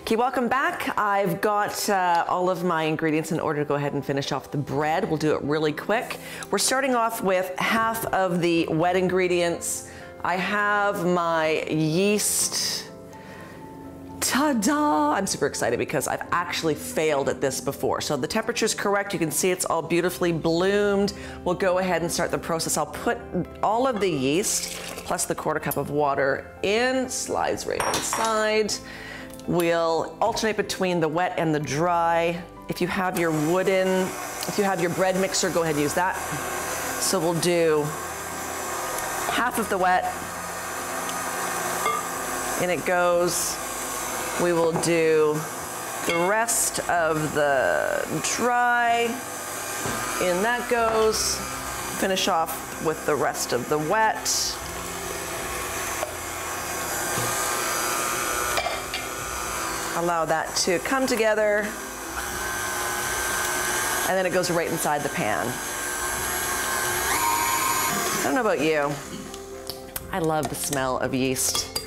Okay, welcome back. I've got all of my ingredients in order to go ahead and finish off the bread. We'll do it really quick. We're starting off with half of the wet ingredients. I have my yeast. Ta-da! I'm super excited because I've actually failed at this before. So the temperature is correct. You can see it's all beautifully bloomed. We'll go ahead and start the process. I'll put all of the yeast plus the 1/4 cup of water in, slides right inside. We'll alternate between the wet and the dry. If you have your bread mixer, go ahead and use that. So we'll do half of the wet. In it goes. We will do the rest of the dry. In that goes. Finish off with the rest of the wet. Allow that to come together. And then it goes right inside the pan. I don't know about you. I love the smell of yeast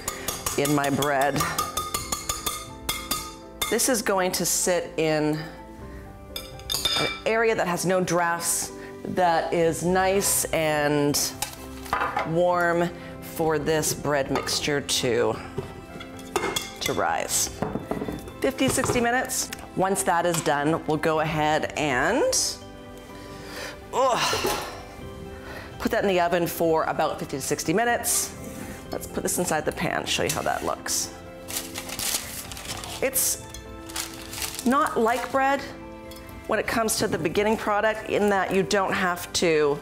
in my bread. This is going to sit in an area that has no drafts, that is nice and warm for this bread mixture to rise. 50, 60 minutes. Once that is done, we'll go ahead and put that in the oven for about 50 to 60 minutes. Let's put this inside the pan, show you how that looks. It's not like bread when it comes to the beginning product in that you don't have to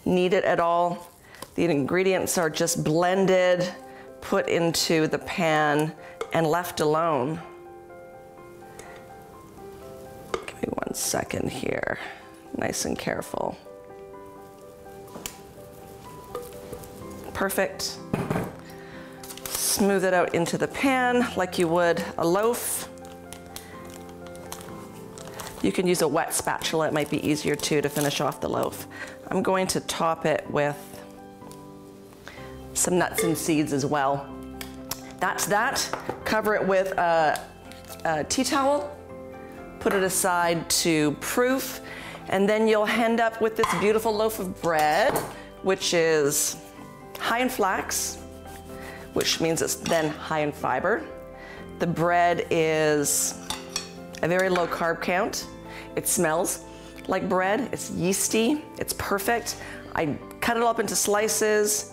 knead it at all. The ingredients are just blended, put into the pan, and left alone. Give me 1 second here. Nice and careful. Perfect. Smooth it out into the pan like you would a loaf. You can use a wet spatula, it might be easier too to finish off the loaf. I'm going to top it with some nuts and seeds as well. That's that. Cover it with a tea towel, put it aside to proof, and then you'll end up with this beautiful loaf of bread, which is high in flax, which means it's then high in fiber. The bread is a very low carb count. It smells like bread. It's yeasty. It's perfect. I cut it up into slices,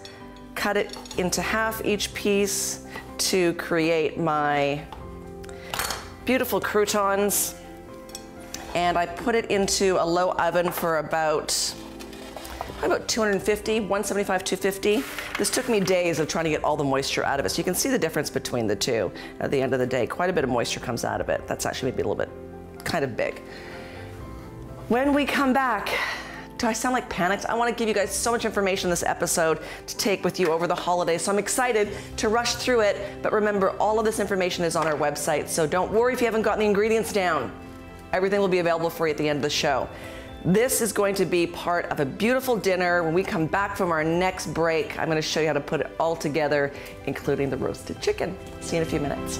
cut it into half each piece to create my beautiful croutons. And I put it into a low oven for about 250, 175, 250. This took me days of trying to get all the moisture out of it. So you can see the difference between the two at the end of the day. Quite a bit of moisture comes out of it. That's actually maybe a little bit kind of big. When we come back, do I sound like panicked? I want to give you guys so much information in this episode to take with you over the holidays. So I'm excited to rush through it. But remember, all of this information is on our website. So don't worry if you haven't gotten the ingredients down. Everything will be available for you at the end of the show. This is going to be part of a beautiful dinner. When we come back from our next break, I'm going to show you how to put it all together, including the roasted chicken. See you in a few minutes.